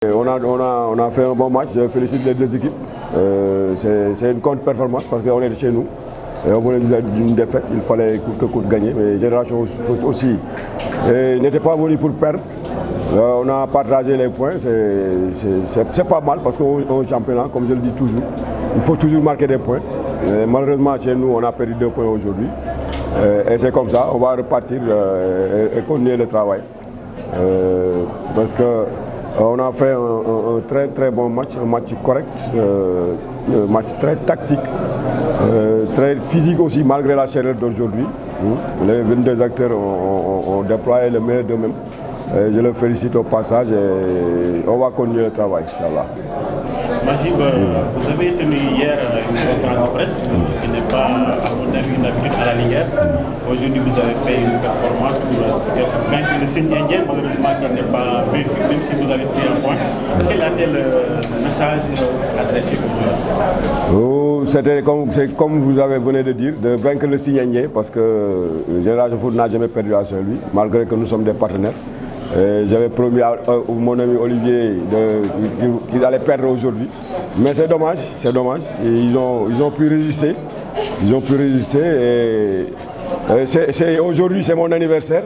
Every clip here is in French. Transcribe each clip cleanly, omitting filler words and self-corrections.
On a fait un bon match, je félicite les deux équipes. C'est une contre-performance parce qu'on est chez nous. Et on venait d'une défaite, il fallait coûte que coûte gagner. Mais Génération aussi n'était pas venu pour perdre. On a partagé les points, c'est pas mal parce qu'au championnat, comme je le dis toujours, il faut toujours marquer des points. Et malheureusement, chez nous, on a perdu 2 points aujourd'hui. Et c'est comme ça, on va repartir et continuer le travail. Parce qu'on a fait un très très bon match, un match correct, un match très tactique, très physique aussi malgré la chaleur d'aujourd'hui. Les 22 acteurs ont déployé le meilleur d'eux-mêmes. Je le félicite au passage et on va continuer le travail, Inch'Allah. Majib, vous avez tenu hier une conférence de presse qui n'est pas, à mon avis, une habitude à la Ligue 1. Aujourd'hui, vous avez fait une performance pour vaincre le signe indien, malheureusement qui n'était pas vaincu, même si vous avez pris un point. Quel a-t-il le message adressé aux joueurs? C'est comme vous avez venu de dire, de vaincre le signe indien, parce que Génération Foot n'a jamais perdu à celui, malgré que nous sommes des partenaires. J'avais promis à mon ami Olivier qu'il allait perdre aujourd'hui. Mais c'est dommage, c'est dommage. Ils ont pu résister. Ils ont pu résister. Aujourd'hui, c'est mon anniversaire.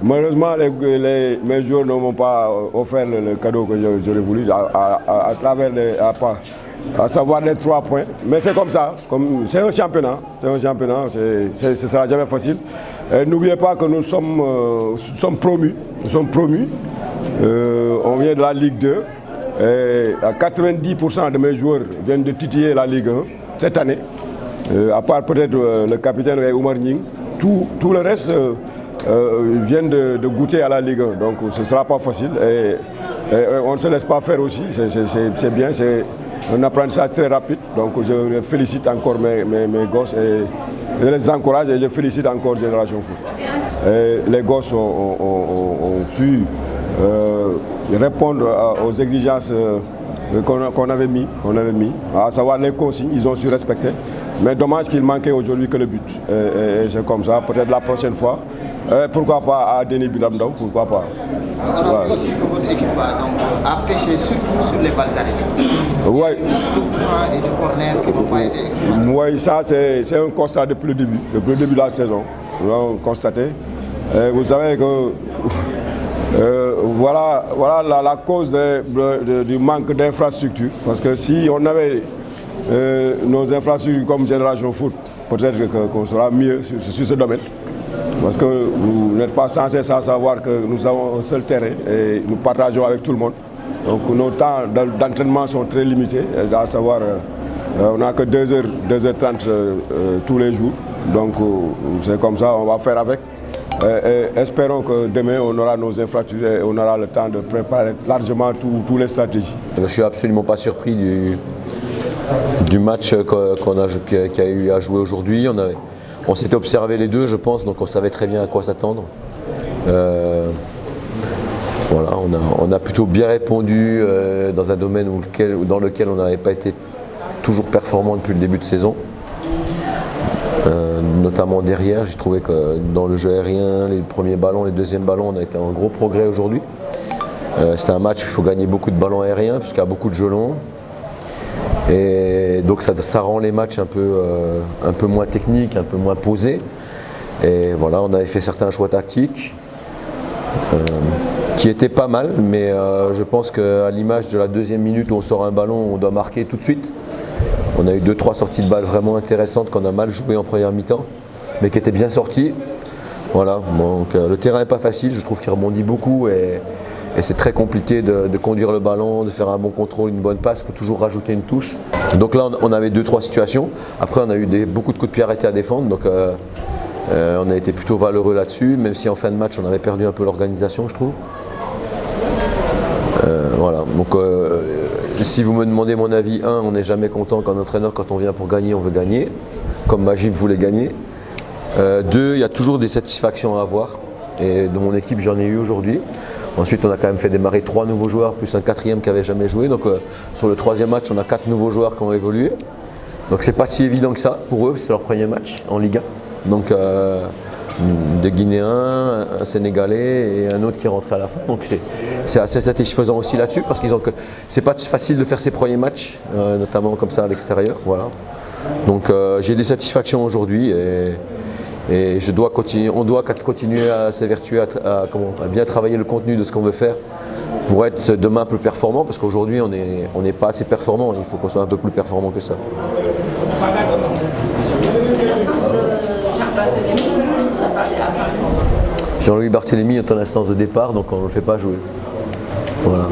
Malheureusement, mes joueurs ne m'ont pas offert le cadeau que j'aurais voulu à travers à savoir les 3 points. Mais c'est comme ça. C'est un championnat. C'est un championnat. Ce ne sera jamais facile. N'oubliez pas que nous sommes promus. Nous sommes promus. On vient de la Ligue 2. Et à 90% de mes joueurs viennent de titiller la Ligue 1 cette année. À part peut-être le capitaine Oumar Ning. Tout le reste viennent de goûter à la Ligue 1. Donc ce ne sera pas facile. Et on ne se laisse pas faire aussi. C'est bien. C'est un apprentissage très rapide. Donc je félicite encore mes gosses. Et je les encourage et je félicite encore Génération Foot. Et les gosses ont pu répondre aux exigences qu'on avait mis, à savoir les consignes, ils ont su respecter. Mais dommage qu'il manquait aujourd'hui que le but. Et c'est comme ça, peut-être la prochaine fois. Pourquoi pas à Denis Bilamdao, pourquoi pas. On a vu aussi que votre équipe a pêché surtout sur les balles arrêtées. Oui. Et de corner qui n'ont pas été exploités. Oui, ça c'est un constat depuis le début de la saison. Nous l'avons constaté. Et vous savez que voilà la cause du manque d'infrastructures. Parce que si on avait nos infrastructures comme Génération Foot, peut-être qu'on sera mieux sur ce domaine. Parce que vous n'êtes pas censé savoir que nous avons un seul terrain et nous partageons avec tout le monde. Donc nos temps d'entraînement sont très limités, à savoir on n'a que 2h30 tous les jours. Donc c'est comme ça, on va faire avec. Et espérons que demain on aura nos infrastructures et on aura le temps de préparer largement tous les stratégies. Je ne suis absolument pas surpris du match qu'il y a eu à jouer aujourd'hui. On s'était observé les deux, je pense, donc on savait très bien à quoi s'attendre. Voilà, on a plutôt bien répondu dans un domaine dans lequel on n'avait pas été toujours performant depuis le début de saison. Notamment derrière, j'ai trouvé que dans le jeu aérien, les premiers ballons, les deuxièmes ballons, on a été en gros progrès aujourd'hui. C'était un match où il faut gagner beaucoup de ballons aériens puisqu'il y a beaucoup de jeux longs. Et donc ça rend les matchs un peu moins techniques, un peu moins posés. Et voilà, on avait fait certains choix tactiques qui étaient pas mal, mais je pense qu'à l'image de la deuxième minute où on sort un ballon, on doit marquer tout de suite. On a eu 2-3 sorties de balles vraiment intéressantes qu'on a mal joué en première mi-temps, mais qui étaient bien sorties. Voilà, donc le terrain n'est pas facile, je trouve qu'il rebondit beaucoup et c'est très compliqué de conduire le ballon, de faire un bon contrôle, une bonne passe, il faut toujours rajouter une touche. Donc là on avait 2-3 situations, après on a eu beaucoup de coups de pied arrêtés à défendre, donc on a été plutôt valeureux là-dessus, même si en fin de match on avait perdu un peu l'organisation je trouve. Voilà, donc si vous me demandez mon avis, on n'est jamais content qu'un entraîneur, quand on vient pour gagner, on veut gagner, comme Majib voulait gagner. 2, il y a toujours des satisfactions à avoir, et de mon équipe j'en ai eu aujourd'hui. Ensuite on a quand même fait démarrer 3 nouveaux joueurs, plus un 4e qui n'avait jamais joué, donc sur le 3e match on a 4 nouveaux joueurs qui ont évolué. Donc c'est pas si évident que ça pour eux, c'est leur premier match en Ligue 1. Donc Deux Guinéens, un Sénégalais et un autre qui est rentré à la fin. Donc c'est assez satisfaisant aussi là-dessus parce qu'ils ont que c'est pas facile de faire ses premiers matchs, notamment comme ça à l'extérieur. Voilà. Donc j'ai des satisfactions aujourd'hui et on doit continuer à s'évertuer à bien travailler le contenu de ce qu'on veut faire pour être demain plus performant parce qu'aujourd'hui on n'est pas assez performant, il faut qu'on soit un peu plus performant que ça. Jean-Louis Barthélémy est en instance de départ, donc on ne le fait pas jouer. Voilà.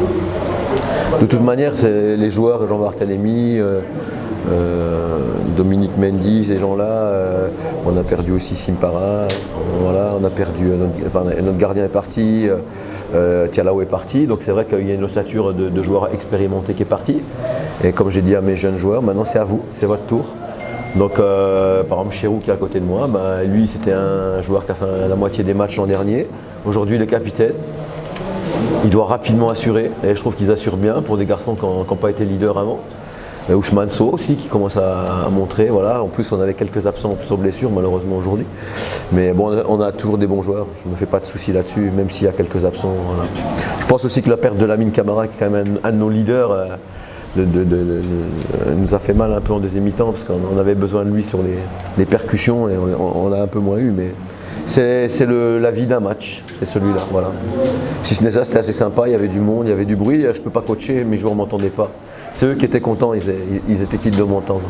De toute manière, c'est les joueurs, Jean Barthélémy, Dominique Mendy, ces gens-là, on a perdu aussi Simpara, voilà, on a perdu, notre gardien est parti, Tialao est parti, donc c'est vrai qu'il y a une ossature de joueurs expérimentés qui est partie. Et comme j'ai dit à mes jeunes joueurs, maintenant c'est à vous, c'est votre tour. Donc par exemple Chérou qui est à côté de moi, lui c'était un joueur qui a fait la moitié des matchs l'an dernier. Aujourd'hui il est capitaine. Il doit rapidement assurer et je trouve qu'ils assurent bien pour des garçons qui n'ont pas été leaders avant. Ousmane Sow aussi qui commence à montrer. Voilà. En plus on avait quelques absents en plus aux blessures malheureusement aujourd'hui. Mais bon on a toujours des bons joueurs, je ne me fais pas de soucis là-dessus, même s'il y a quelques absents. Voilà. Je pense aussi que la perte de Lamine Camara qui est quand même un de nos leaders. Nous a fait mal un peu en deuxième mi-temps parce qu'on avait besoin de lui sur les percussions et on l'a un peu moins eu, mais c'est la vie d'un match, c'est celui-là. Voilà. Si ce n'est ça, c'était assez sympa, il y avait du monde, il y avait du bruit, je ne peux pas coacher, mes joueurs ne m'entendaient pas. C'est eux qui étaient contents, ils étaient quittes de m'entendre.